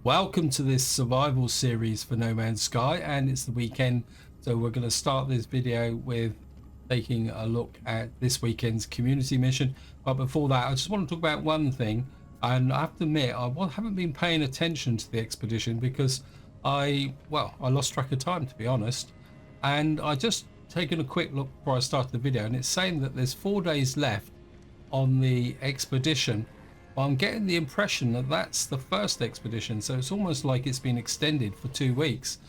Welcome to this survival series for No Man's Sky, and it's the weekend, so we're going to start this video with taking a look at this weekend's community mission. But before that, I just want to talk about one thing, and I have to admit I haven't been paying attention to the expedition because I lost track of time, to be honest. And I just taken a quick look before I started the video, and it's saying that there's 4 days left on the expedition. Well, I'm getting the impression that that's the first expedition, so it's almost like it's been extended for 2 weeks.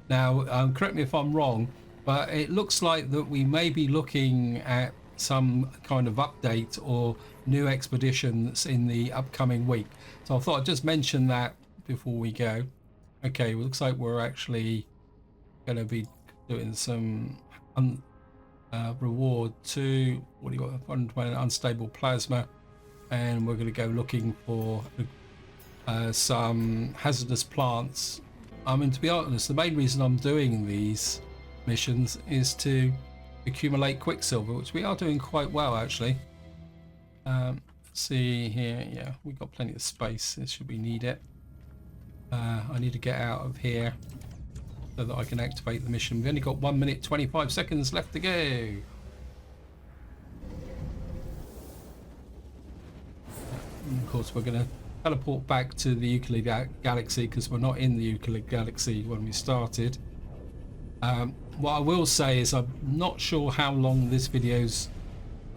Now, correct me if I'm wrong, but it looks like that we may be looking at some kind of update or new expeditions in the upcoming week. So I thought I'd just mention that before we go. Okay, well, looks like we're actually going to be doing some reward to, what do you got, 120 unstable plasma. And we're going to go looking for some hazardous plants. I mean, to be honest, the main reason I'm doing these missions is to accumulate quicksilver, which we are doing quite well, actually. Let's see here. Yeah, we've got plenty of space. Should we need it? I need to get out of here so that I can activate the mission. We've only got 1 minute 25 seconds left to go. Of course, we're going to teleport back to the Euclid Galaxy because we're not in the Euclid Galaxy when we started. What I will say is I'm not sure how long this video's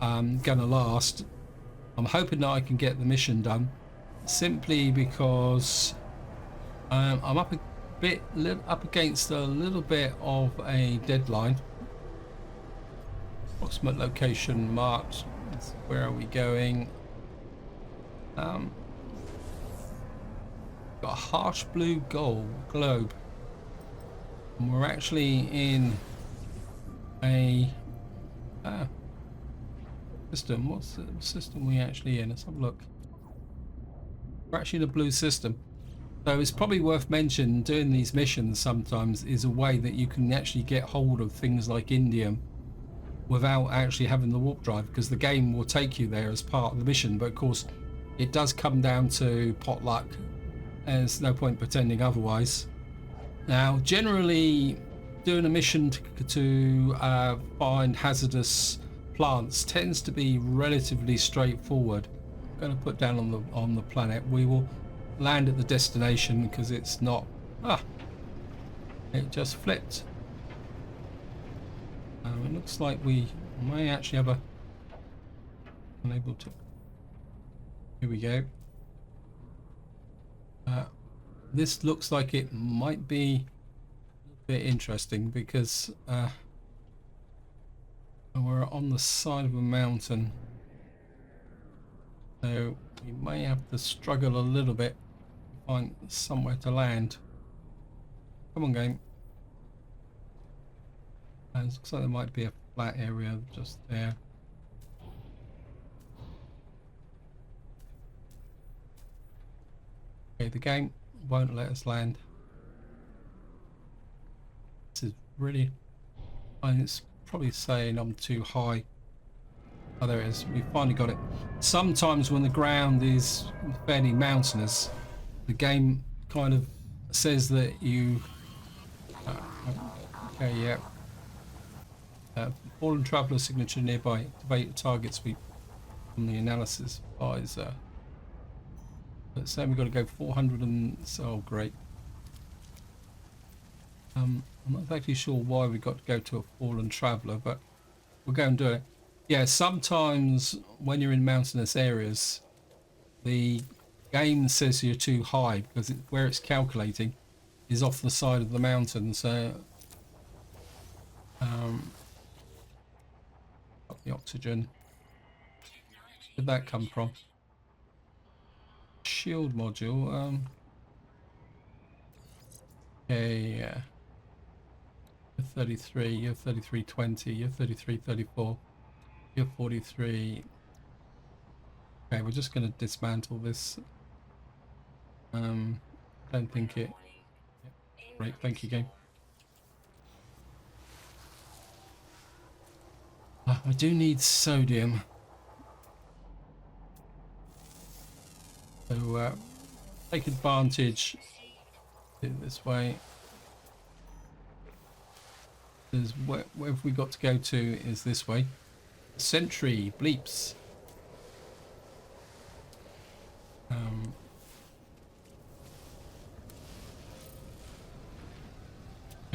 going to last. I'm hoping that I can get the mission done, simply because I'm up against a little bit of a deadline. Approximate location marked. Where are we going? Got a harsh blue globe, and we're actually in a system. What's the system we actually in? Let's have a look. We're actually in a blue system, so it's probably worth mentioning doing these missions sometimes is a way that you can actually get hold of things like indium without actually having the warp drive, because the game will take you there as part of the mission. But of course, it does come down to potluck, and there's no point pretending otherwise. Now, generally, doing a mission to find hazardous plants tends to be relatively straightforward. I'm going to put down on the planet. We will land at the destination because it's not. It just flipped. It looks like we may actually have unable to. Here we go. This looks like it might be a bit interesting because we're on the side of a mountain, so we may have to struggle a little bit to find somewhere to land. Come on, game. It looks like there might be a flat area just there. Okay, the game won't let us land. This is really... it's probably saying I'm too high. Oh, there it is. We finally got it. Sometimes when the ground is fairly mountainous, the game kind of says that you... okay, yeah. Fallen traveler signature nearby. Activate target sweep from the analysis visor. But saying we've got to go 400 and... oh, great. I'm not exactly sure why we got to go to a fallen traveller, but we'll go and do it. Yeah, sometimes when you're in mountainous areas, the game says you're too high because where it's calculating is off the side of the mountain. So, up the oxygen. Where did that come from? Shield module. Okay, yeah. You're 33, you're 3320, you're 3334, you're 43. Okay, we're just going to dismantle this. Don't think it... yeah, great, thank you, game. I do need sodium. So take advantage Do it this way. There's where have we got to go to is this way. Sentry bleeps.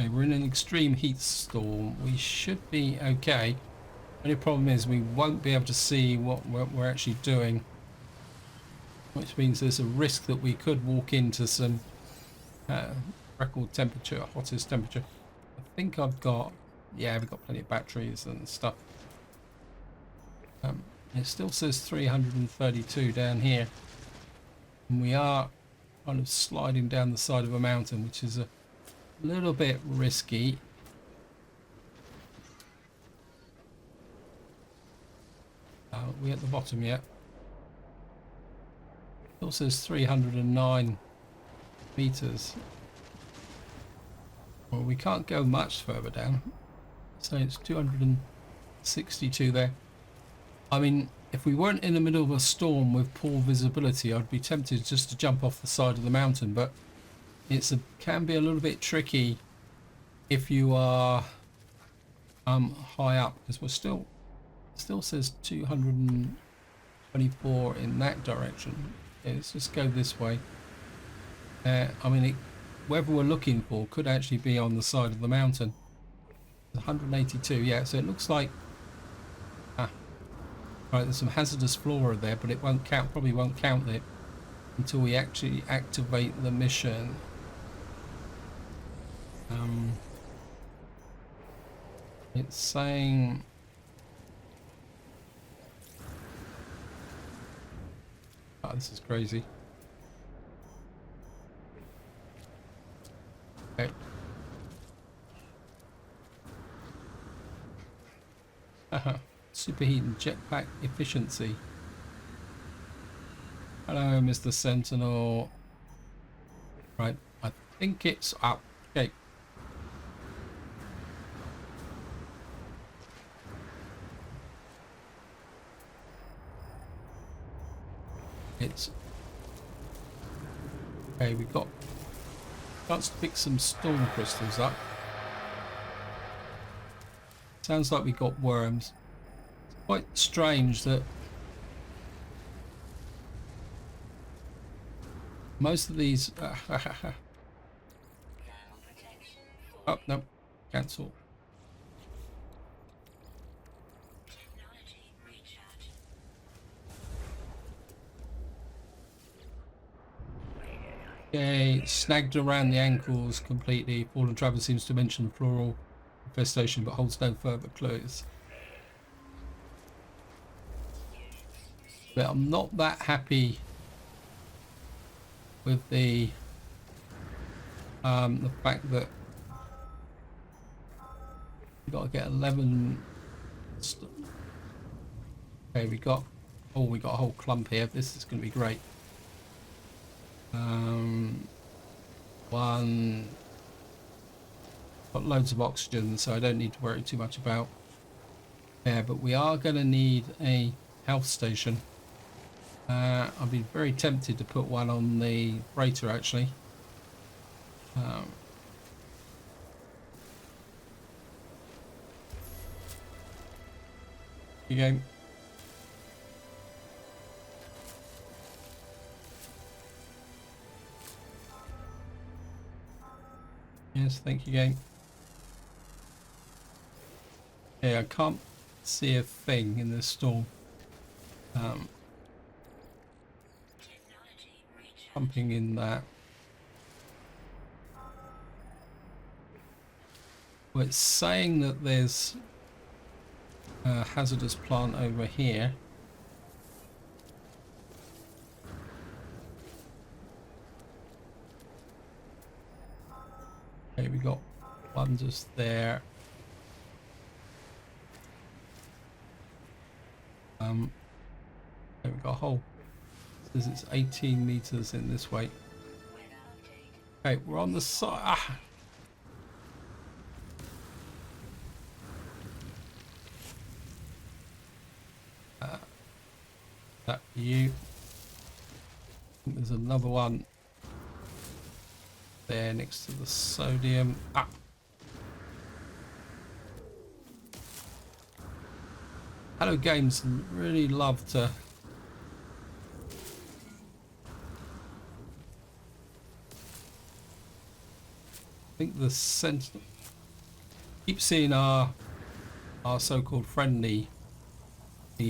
Okay, we're in an extreme heat storm. We should be okay. Only problem is we won't be able to see what we're actually doing, which means there's a risk that we could walk into some record temperature, hottest temperature. I think I've got, yeah, we've got plenty of batteries and stuff. It still says 332 down here, and we are kind of sliding down the side of a mountain, which is a little bit risky. We're at the bottom yet. Still says 309 meters. Well, we can't go much further down, so it's 262 there. I mean, if we weren't in the middle of a storm with poor visibility, I'd be tempted just to jump off the side of the mountain, but can be a little bit tricky if you are high up, because we're still says 224 in that direction. Okay, let's just go this way. I mean, wherever we're looking for could actually be on the side of the mountain. 182, yeah, so it looks like right, there's some hazardous flora there, but it won't count, probably won't count it until we actually activate the mission. It's saying oh, this is crazy. Okay. Superheat and jetpack efficiency. Hello, Mr. Sentinel. Right, I think it's up. Okay. It's okay. We've got chance to pick some storm crystals up. Sounds like we got worms. It's quite strange that most of these oh no, cancel. Okay, snagged around the ankles completely. Fallen Traveler seems to mention floral infestation but holds no further clues. But I'm not that happy with the fact that we got to get 11. Okay, we got a whole clump here. This is going to be great. One got loads of oxygen, so I don't need to worry too much about there, but we are going to need a health station. I've been very tempted to put one on the freighter actually. You go. Yes, thank you, game. Yeah, I can't see a thing in this storm. Pumping in that. Well, it's saying that there's a hazardous plant over here. Okay, we got one just there. Okay, we got a hole. Says it's 18 meters in this way. Okay, we're on the side. That you. There's another one there next to the sodium. Ah. Hello Games really love to think the sentinel keep seeing our so-called friendly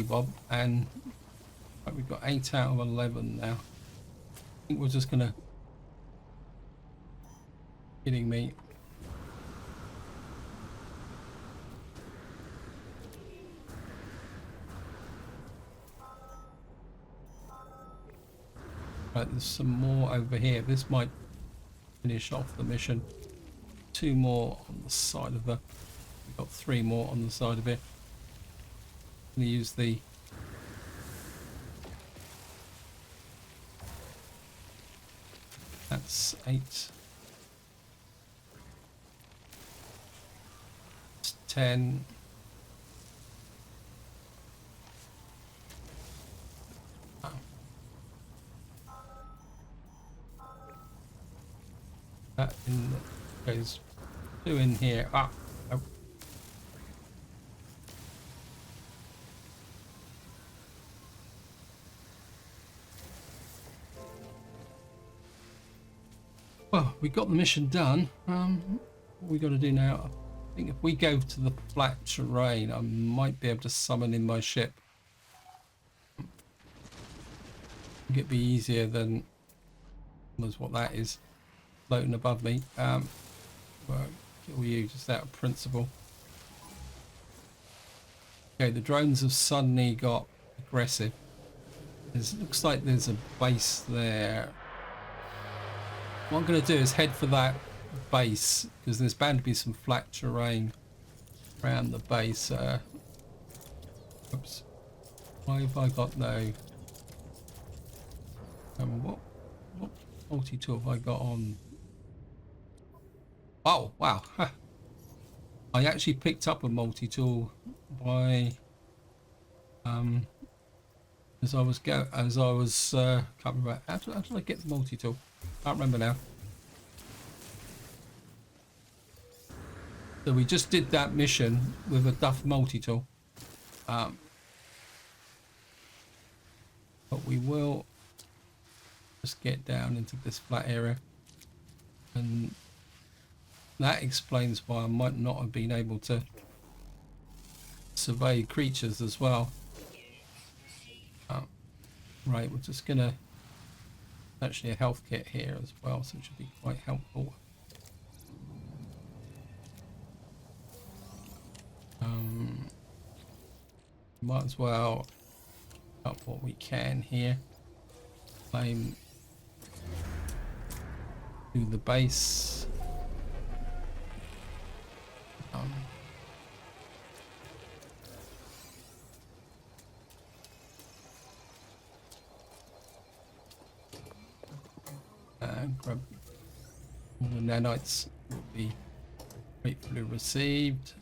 Bob, and right, we've got 8 out of 11 now. I think we're just gonna kidding me. Right, there's some more over here. This might finish off the mission. 2 more on the side of the. We've got 3 more on the side of it. I'm gonna use the. That's 8. It's 10. Oh. That in the, goes 2 in here. Ah. Oh. Well, we got the mission done. What we got to do now? I think if we go to the flat terrain, I might be able to summon in my ship. I think it'd be easier than was what that is floating above me. Well, kill you just out of principle. Okay, the drones have suddenly got aggressive. It looks like there's a base there. What I'm going to do is head for that base, because there's bound to be some flat terrain around the base. Oops. Why have I got no... what multi-tool have I got on? Oh, wow. I actually picked up a multi-tool by... as I was can't remember how did I get the multi-tool? Can't remember now. So we just did that mission with a Duff multi-tool. But we will just get down into this flat area, and that explains why I might not have been able to survey creatures as well. Right, we're just gonna actually a health kit here as well, so it should be quite helpful. Might as well up what we can here. Claim to the base. Grab all the nanites will be gratefully received.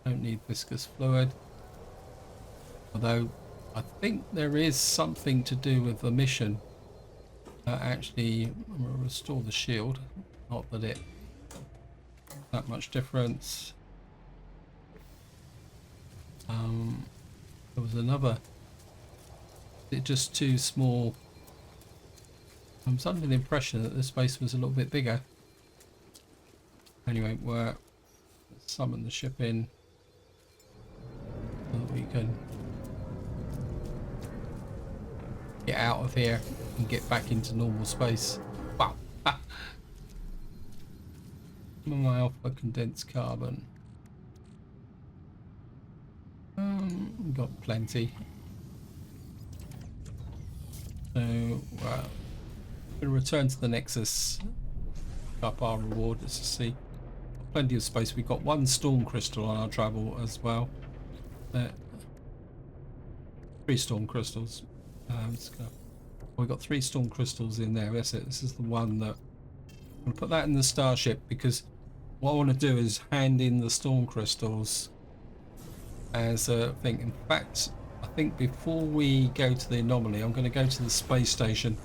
Don't need viscous fluid, although I think there is something to do with the mission. Actually, I'm going to restore the shield, not that it that much difference. There was another. It's just too small. I'm under the impression that this space was a little bit bigger. Anyway, let's summon the ship in so that we can get out of here and get back into normal space. Wow. My alpha condensed carbon. We've got plenty. So, I'm going to return to the Nexus, up our reward, just to see. Plenty of space. We've got 1 storm crystal on our travel as well. 3 storm crystals. We've got 3 storm crystals in there. That's it. This is the one that I'm going to put that in the starship, because what I want to do is hand in the storm crystals as a thing. In fact, I think before we go to the anomaly, I'm going to go to the space station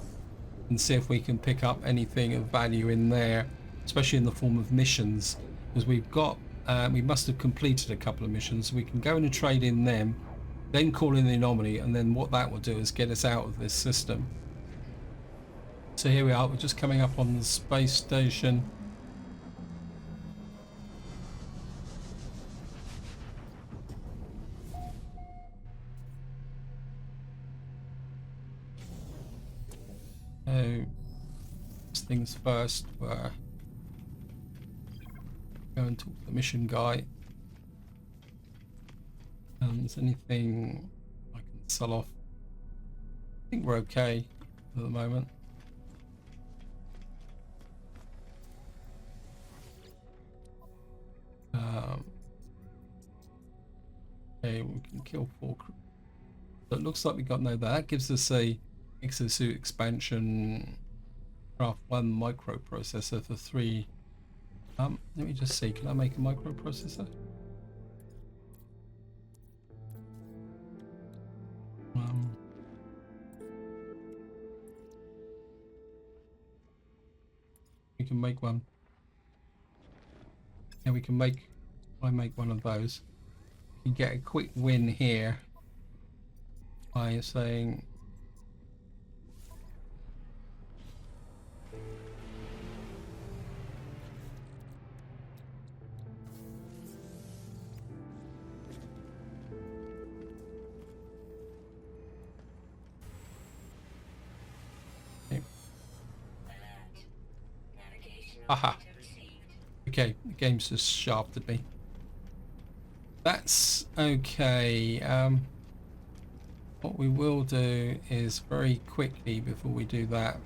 and see if we can pick up anything of value in there, especially in the form of missions, because we've got we must have completed a couple of missions, so we can go in and trade in them, then call in the anomaly, and then what that will do is get us out of this system. So here we are, we're just coming up on the space station. So first things first, we're go and talk to the mission guy. Is anything I can sell off? I think we're okay at the moment. Okay, we can kill 4. So it looks like we got no. That gives us a exosuit expansion, craft 1 microprocessor for 3. Let me just see. Can I make a microprocessor? We can make one. Yeah, we can make. I make one of those. You get a quick win here by saying. Aha. Okay, the game's just shafted me. That's okay. What we will do is very quickly before we do that.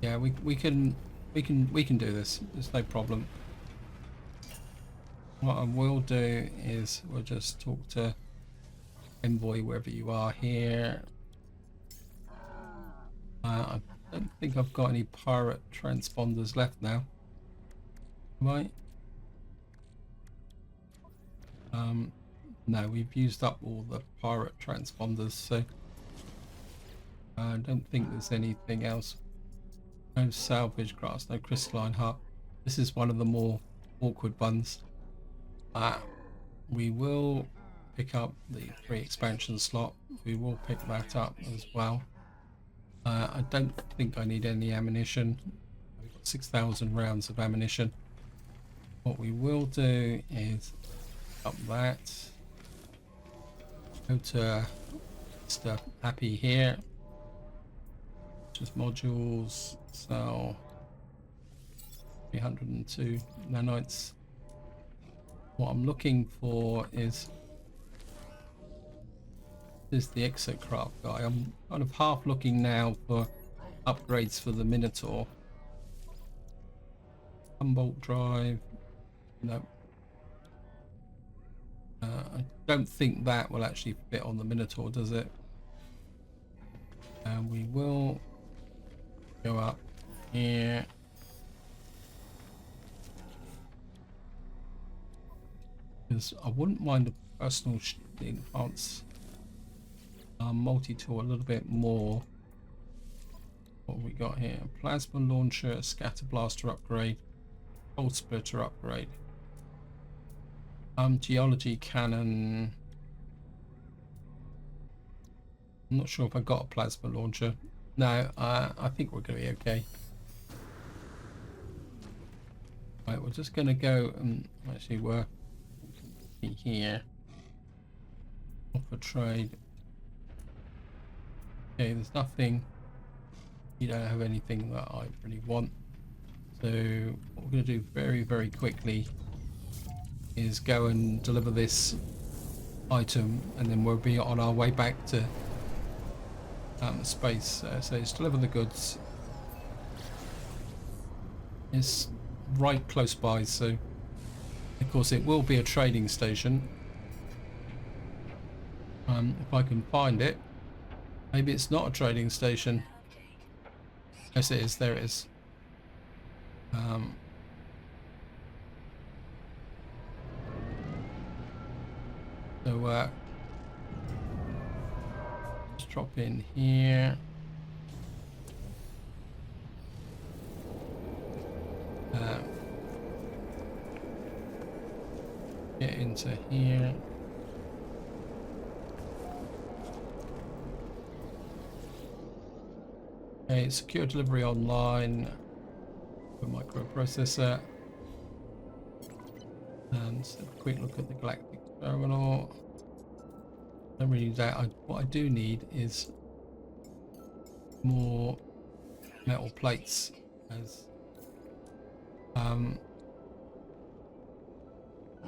Yeah, we can do this. There's no problem. What I will do is we'll just talk to Envoy wherever you are here. I don't think I've got any pirate transponders left now. Right. No, we've used up all the pirate transponders, so I don't think there's anything else. No salvage grass, no crystalline heart. This is one of the more awkward ones. We will pick up the 3 expansion slot. We will pick that up as well. I don't think I need any ammunition. We've got 6,000 rounds of ammunition. What we will do is up that. Go to Mr. Happy here. Just modules. So 302 nanites. What I'm looking for is the exocraft guy. I'm kind of half looking now for upgrades for the Minotaur. Humboldt drive. No. I don't think that will actually fit on the Minotaur, does it? And we will go up here. Because I wouldn't mind a personal enhance multi-tool a little bit more. What have we got here? Plasma launcher, scatter blaster upgrade, pulse splitter upgrade. Geology cannon. I'm not sure if I got a plasma launcher. No, I think we're going to be okay. Right, we're just going to go and actually we're here. Offer trade. Okay, there's nothing. You don't have anything that I really want. So what we're going to do very, very quickly is go and deliver this item, and then we'll be on our way back to space. So it's deliver the goods. It's right close by, so of course it will be a trading station. If I can find it. Maybe it's not a trading station. Yes, it is. There it is. So drop in here. Get into here. Okay, secure delivery online. A microprocessor. And so a quick look at the galactic terminal. Don't really need that. What I do need is more metal plates. As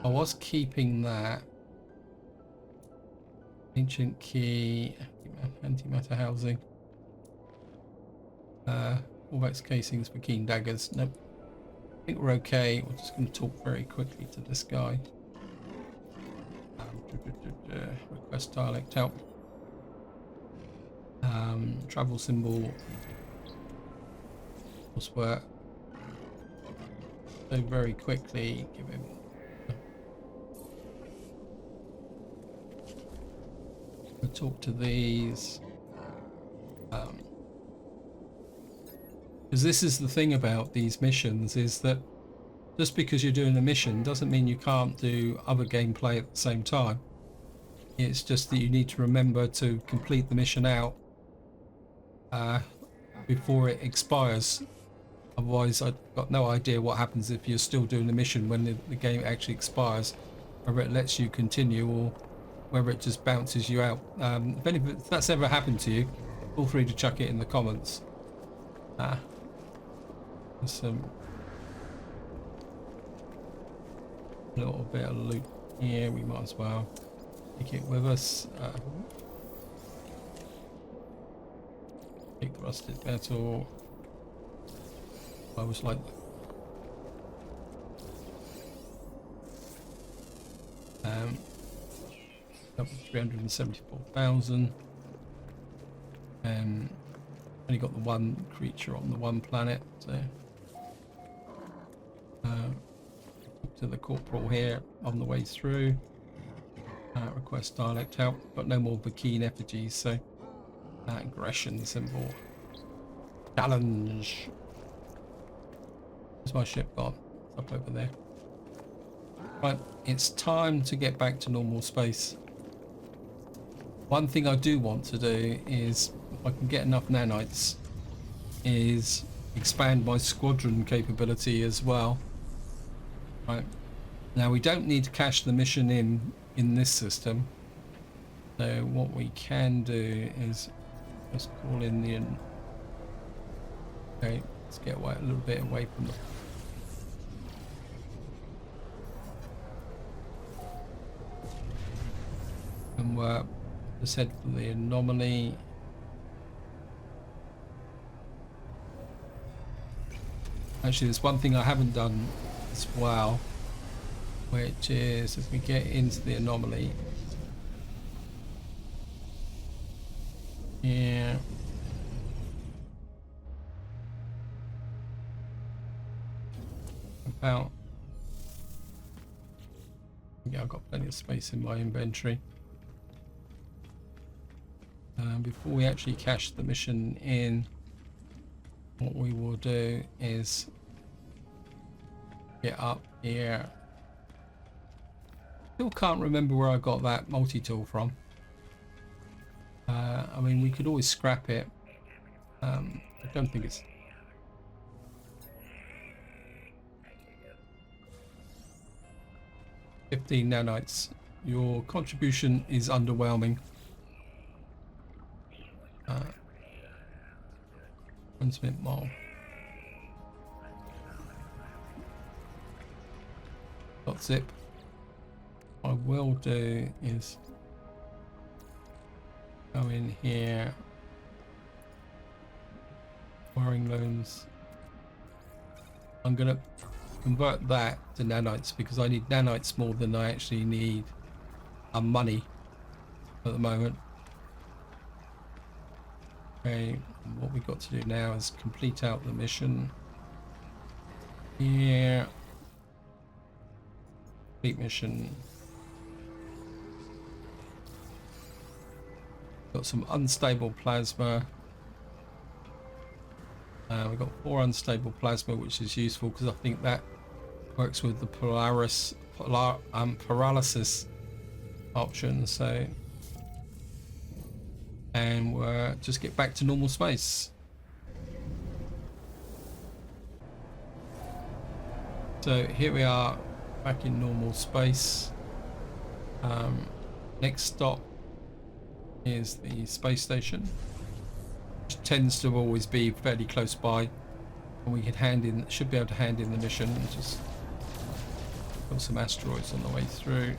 I was keeping that ancient key, antimatter housing, Orvex casings for keen daggers. Nope. I think we're okay. We're just going to talk very quickly to this guy. Request dialect help. Travel symbol. Elsewhere. So very quickly, give him. We'll talk to these. Because this is the thing about these missions, is that just because you're doing a mission doesn't mean you can't do other gameplay at the same time. It's just that you need to remember to complete the mission out before it expires. Otherwise, I've got no idea what happens if you're still doing the mission when the game actually expires, whether it lets you continue or whether it just bounces you out. If that's ever happened to you, feel free to chuck it in the comments. There's some little bit of loot here. We might as well take it with us. Take the rusted metal. I was like, up to 374,000. Only got the one creature on the one planet, so to the corporal here on the way through. Request dialect help, but no more Vakeen effigies, so aggression symbol. Challenge. Where's my ship gone? It's up over there. Right, it's time to get back to normal space. One thing I do want to do is, if I can get enough nanites, is expand my squadron capability as well. Right. Now we don't need to cache the mission in this system. So what we can do is just call in the... Okay, let's get away a little bit away from the... And let's head for the Anomaly. Actually, there's one thing I haven't done as well, which is as we get into the Anomaly. Yeah. About... Yeah, I've got plenty of space in my inventory. Before we actually cache the mission in, what we will do is get up here. Still can't remember where I got that multi-tool from. I mean, we could always scrap it. I don't think it's... $15 nanites. Your contribution is underwhelming. Transmit mole. Got zip. What I will do is go in here. Wiring looms. I'm gonna convert that to nanites because I need nanites more than I actually need money at the moment. Okay, what we've got to do now is complete out the mission. Here. Complete mission. Got some unstable plasma. We've got 4 unstable plasma, which is useful because I think that works with the paralysis option. So, and we'll just get back to normal space. So here we are back in normal space. Next stop is the space station, which tends to always be fairly close by, and we can should be able to hand in the mission. Just got some asteroids on the way through,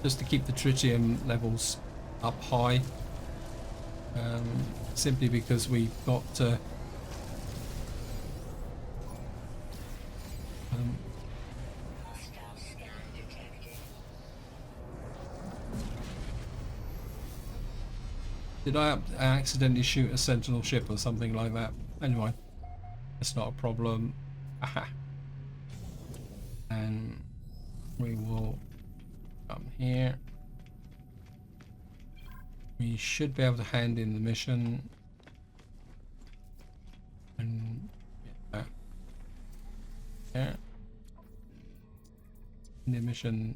just to keep the tritium levels up high, simply because we've got did I accidentally shoot a Sentinel ship or something like that? Anyway, it's not a problem. Aha. And we will come here. We should be able to hand in the mission. And get that there. The mission.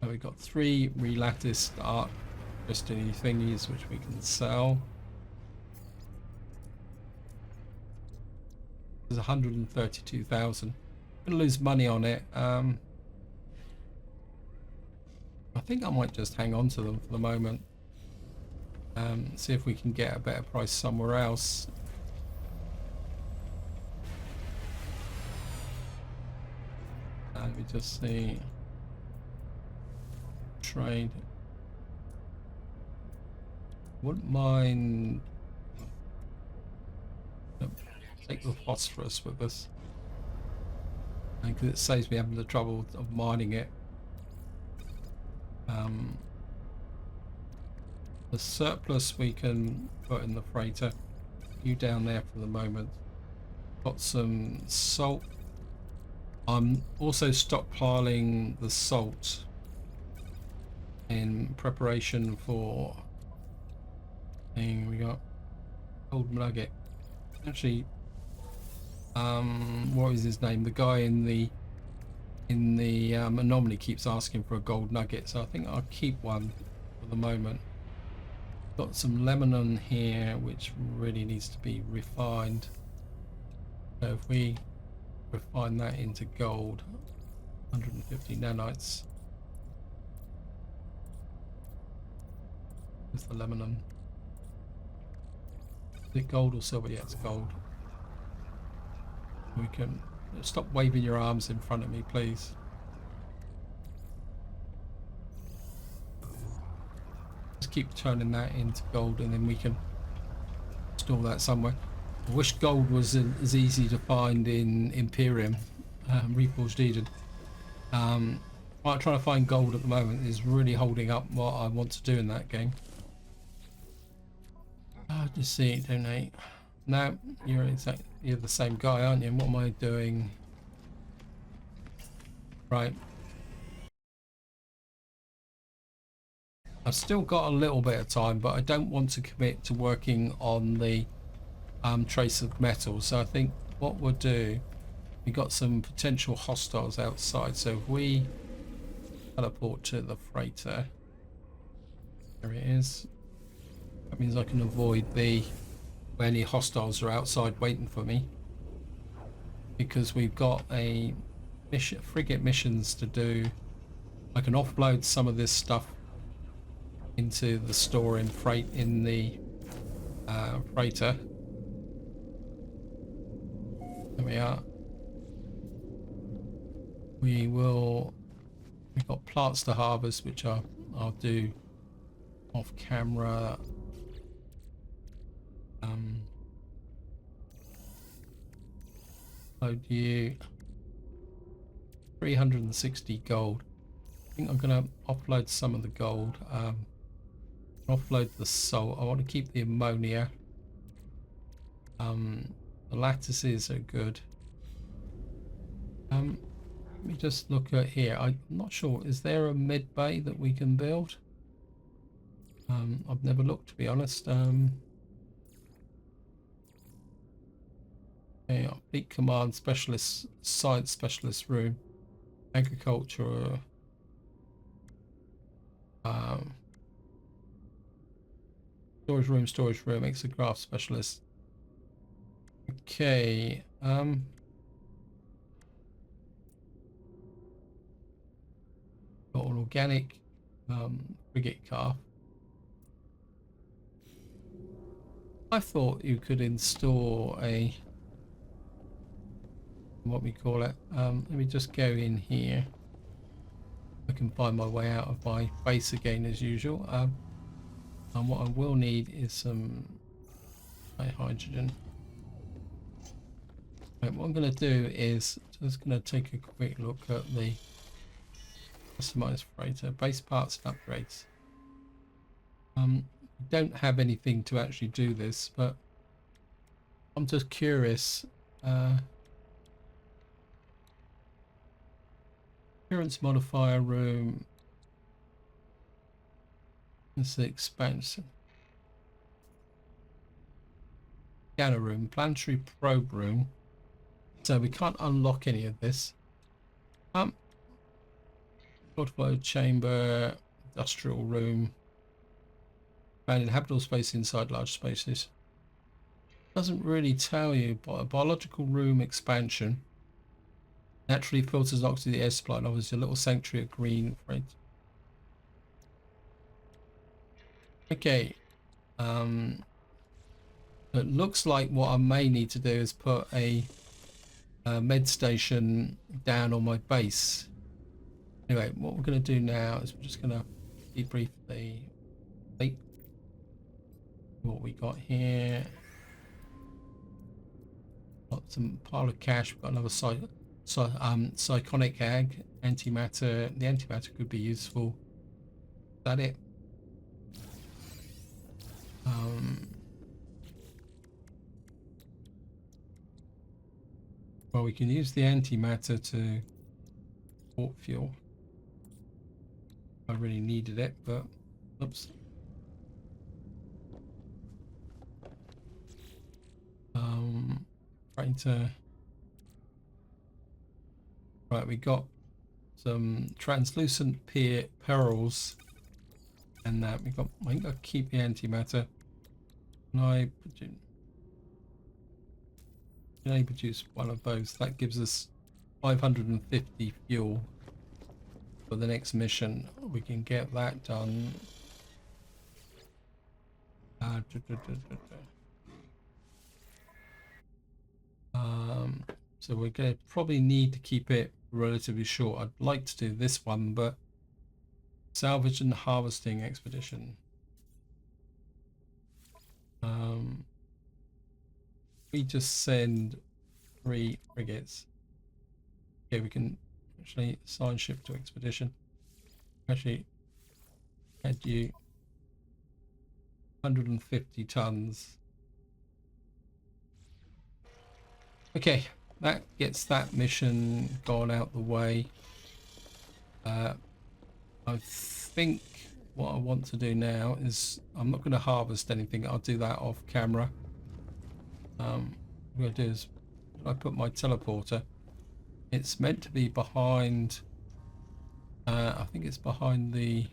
So we've got 3 relatticed arc destiny thingies which we can sell. There's 132,000. I'm gonna lose money on it. I think I might just hang on to them for the moment. See if we can get a better price somewhere else. Let me just see. Trade. Wouldn't mind. Take the phosphorus with us, because it saves me having the trouble of mining it. The surplus we can put in the freighter. You down there for the moment. Got some salt. I'm also stockpiling the salt in preparation for thing. We got gold nugget. Actually, what is his name? The guy in the Anomaly keeps asking for a gold nugget, so I think I'll keep one for the moment. Got some lemon on here which really needs to be refined. So if we refine that into gold, 150 nanites. With the lemon. Is it gold or silver? Yeah, it's gold. We can stop waving your arms in front of me, please. Just keep turning that into gold, and then we can store that somewhere. I wish gold was as easy to find in Imperium, Reforged Eden. Trying to find gold at the moment is really holding up what I want to do in that game. Just see it, donate. No, you're the same guy, aren't you? What am I doing? Right. I've still got a little bit of time, but I don't want to commit to working on the trace of metal. So I think what we'll do, we got some potential hostiles outside. So if we teleport to the freighter, there it is. That means I can avoid where any hostiles are outside waiting for me, because we've got a frigate missions to do. I can offload some of this stuff into the store in the freighter. There we are. We've got plants to harvest, which I'll do off camera. Load you 360 gold. I think I'm gonna offload some of the gold. Offload the salt. I want to keep the ammonia. The lattices are good. Let me just look at here. I'm not sure. Is there a mid bay that we can build? I've never looked, to be honest. Okay, fleet command specialist, science specialist room, agriculture. Um, storage room, exocraft specialist. Okay. Got an organic frigate car. I thought you could install a, what we call it. Let me just go in here. I can find my way out of my base again as usual. And what I will need is some hydrogen. Right, what I'm going to do is just going to take a quick look at the customized freighter, base parts and upgrades. Don't have anything to actually do this, but I'm just curious. Appearance modifier room. It's the expansion. Scanner room, planetary probe room. So we can't unlock any of this. Fortified chamber, industrial room. Found habitable space inside large spaces. Doesn't really tell you, but a biological room expansion. Naturally filters oxygen to the air supply and offers a little sanctuary of green freight. Okay. It looks like what I may need to do is put a med station down on my base. Anyway, what we're going to do now is we're just going to debrief the fleet. What we got here. Got some pile of cash. We've got another psychonic ag, antimatter. The antimatter could be useful. Is that it? Well, we can use the antimatter to port fuel. I really needed it, but oops. Freighter. Right, we got some translucent perils, and that we got. I think I keep the antimatter. Can I produce one of those? That gives us 550 fuel for the next mission. We can get that done. So we're going to probably need to keep it relatively short. I'd like to do this one, but salvage and harvesting expedition. We just send 3 frigates. Okay, we can actually assign ship to expedition. Actually, add you 150 tons. Okay, that gets that mission gone out the way. I think what I want to do now is I'm not going to harvest anything. I'll do that off camera. What I'm going to do is I put my teleporter. It's meant to be behind. I think it's behind the. It'd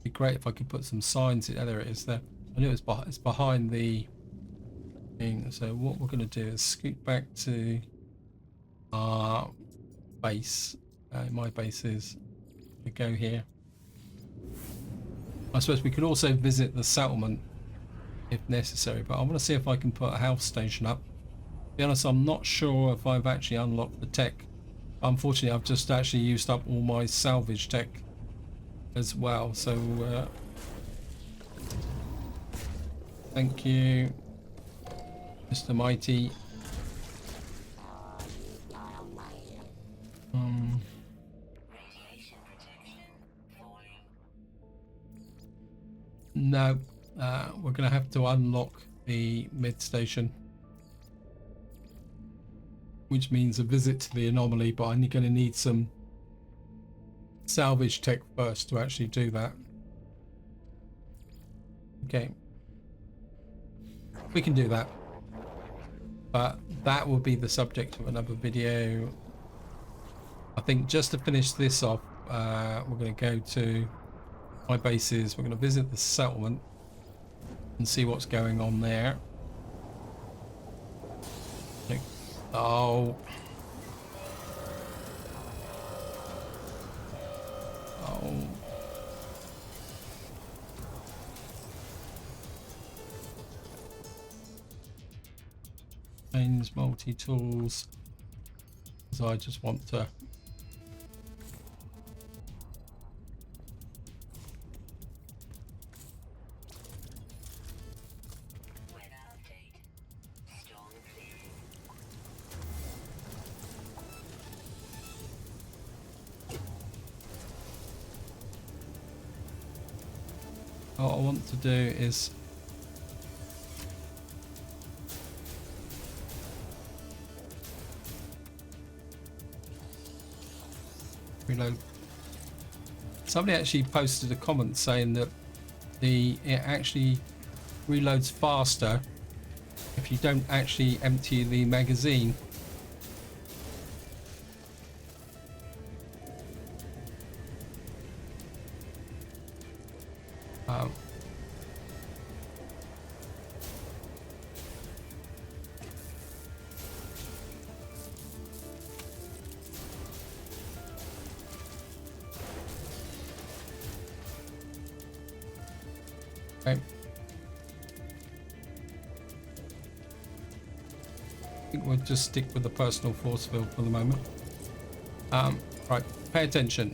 be great if I could put some signs in. Oh, there it is. There. I knew it's behind the thing. So what we're going to do is scoot back to our base. My base is. We go here. I suppose we could also visit the settlement if necessary, but I want to see if I can put a health station up. To be honest, I'm not sure if I've actually unlocked the tech. Unfortunately, I've just actually used up all my salvage tech as well, so thank you, Mr. Mighty. No, we're going to have to unlock the mid station. which means a visit to the anomaly, but I'm going to need some salvage tech first to actually do that. Okay, we can do that, but that will be the subject of another video. I think just to finish this off, we're going to go to my bases. We're going to visit the settlement and see what's going on there. Oh. Oh. Mains multi-tools. So I just want to what I want to do is reload. Somebody actually posted a comment saying that it actually reloads faster if you don't actually empty the magazine. Okay. I think we'll just stick with the personal force field for the moment. Right, pay attention.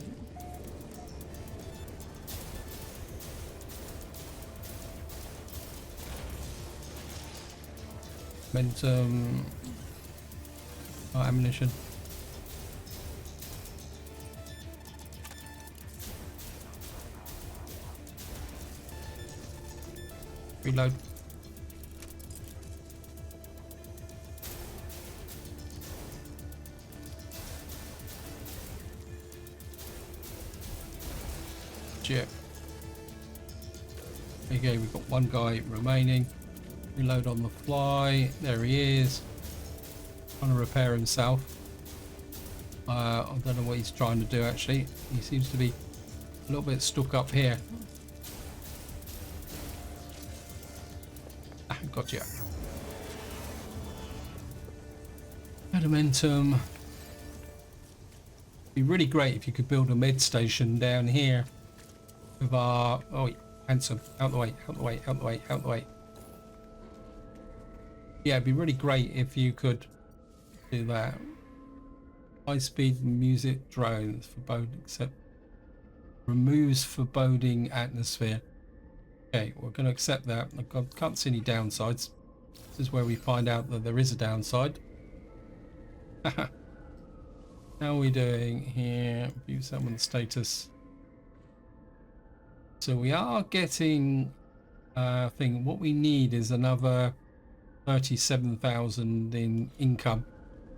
Momentum. Oh, ammunition. Reload. Shit. Okay, we've got one guy remaining. Reload on the fly. There he is. Trying to repair himself. I don't know what he's trying to do actually. He seems to be a little bit stuck up here. Ah, gotcha. Momentum. Be really great if you could build a med station down here with our... Oh, handsome. Out the way, out the way, out the way, out the way. Yeah, it'd be really great if you could do that. High-speed music drones, foreboding, except removes foreboding atmosphere. Okay, we're going to accept that. I can't see any downsides. This is where we find out that there is a downside. How are we doing here? View settlement status. So we are getting thing. What we need is another 37,000 in income,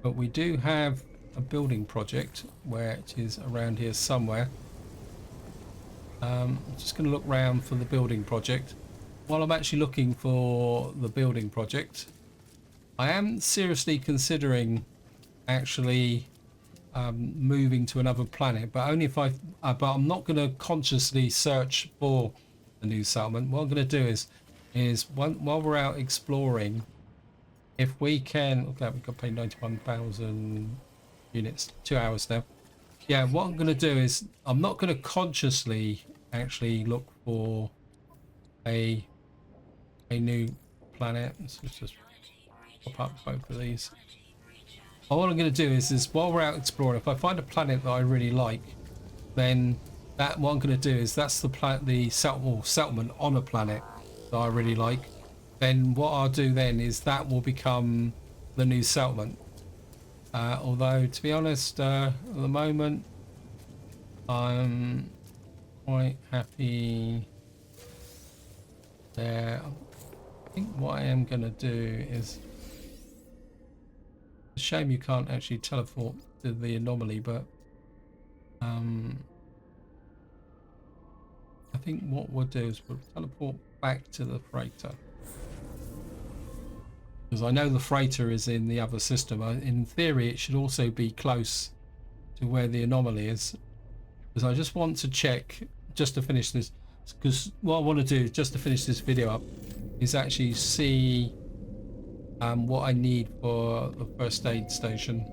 but we do have a building project where it is around here somewhere. I'm just going to look around for the building project. While I'm actually looking for the building project, I am seriously considering actually moving to another planet, but only if but I'm not going to consciously search for a new settlement. What I'm going to do is while we're out exploring, if we can, okay, we've got to pay 91,000 units, 2 hours now. Yeah, what I'm going to do is I'm not going to consciously actually look for a new planet. Let's just pop up both of these. What I'm going to do is while we're out exploring, if I find a planet that I really like, then what I'm going to do is that's the settlement on a planet that I really like. Then what I'll do then is that will become the new settlement. Although to be honest, at the moment I'm quite happy there. I think what I am going to do is a shame you can't actually teleport to the anomaly, but I think what we'll do is we'll teleport back to the freighter. Because I know the freighter is in the other system. In theory, it should also be close to where the anomaly is. Because I just want to check, just to finish this, because what I want to do, just to finish this video up, is actually see what I need for the first aid station.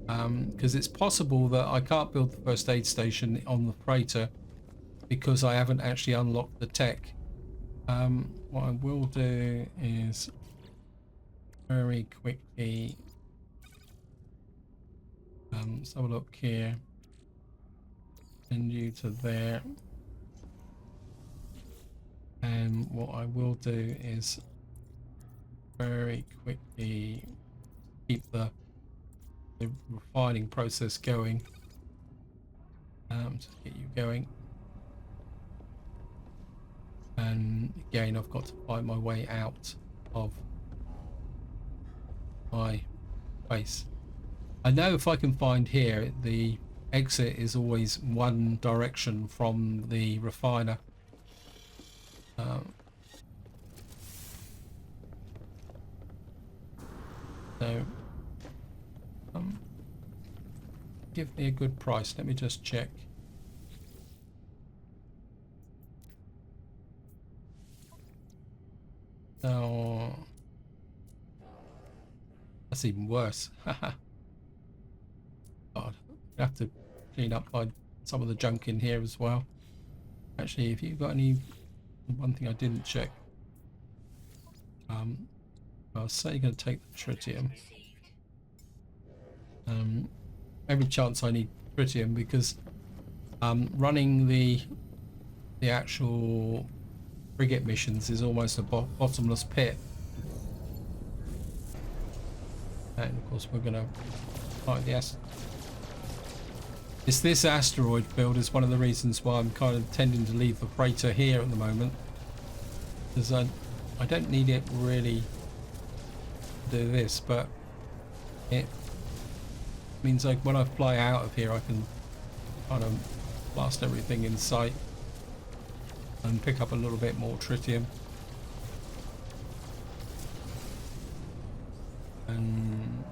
Because it's possible that I can't build the first aid station on the freighter because I haven't actually unlocked the tech. What I will do is very quickly let's have a look here. Send you to there. And what I will do is very quickly keep the refining process going. Just get you going. And again, I've got to find my way out of my base. I know if I can find here, the exit is always one direction from the refiner. So give me a good price. Let me just check. So that's even worse. God, I have to clean up some of the junk in here as well. Actually, if you've got any, one thing I didn't check. I'll say you're going to take the tritium. Every chance I need tritium because running the actual frigate missions is almost a bottomless pit. And of course we're going to fight the it's this asteroid field is one of the reasons why I'm kind of tending to leave the freighter here at the moment, because I don't need it really to do this, but it means like when I fly out of here I can kind of blast everything in sight and pick up a little bit more tritium. And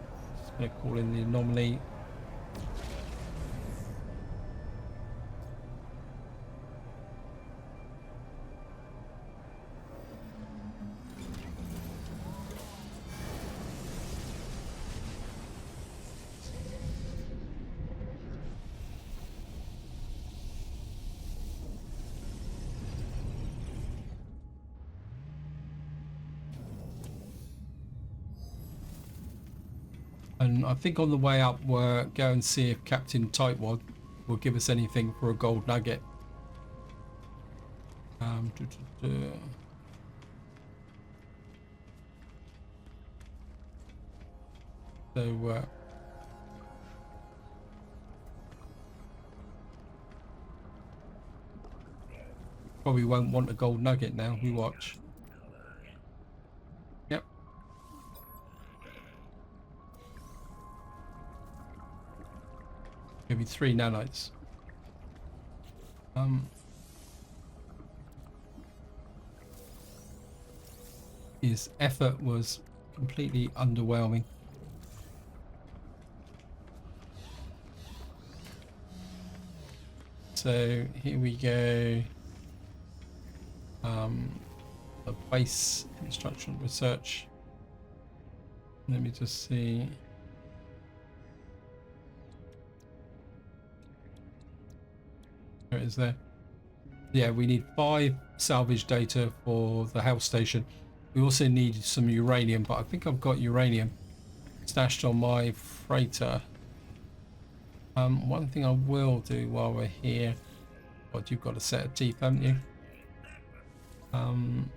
just going to call in the anomaly. And I think on the way up we'll go and see if Captain Tightwad will give us anything for a gold nugget. So probably won't want a gold nugget now. We watch. Yep. Give me 3 nanites. His effort was completely underwhelming. So here we go. The base instructional research. Let me just see. There it is there. Yeah, we need 5 salvage data for the health station. We also need some uranium, but I think I've got uranium stashed on my freighter. One thing I will do while we're here, but you've got a set of teeth, haven't you? I'm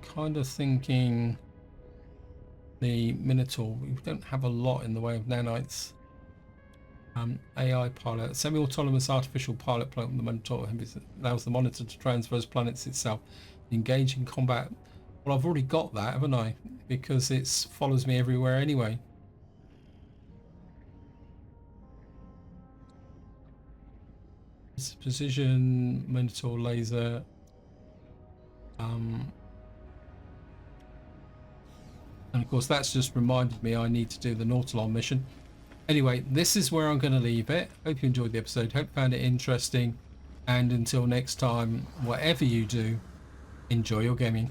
kind of thinking the Minotaur, we don't have a lot in the way of nanites. AI pilot, semi-autonomous artificial pilot planet, the Minotaur allows the monitor to traverse planets itself, engage in combat Well, I've already got that, haven't I? Because it follows me everywhere anyway. It's precision, Minotaur laser. And of course, that's just reminded me I need to do the Nautilon mission. Anyway, this is where I'm going to leave it. Hope you enjoyed the episode. Hope you found it interesting. And until next time, whatever you do, enjoy your gaming.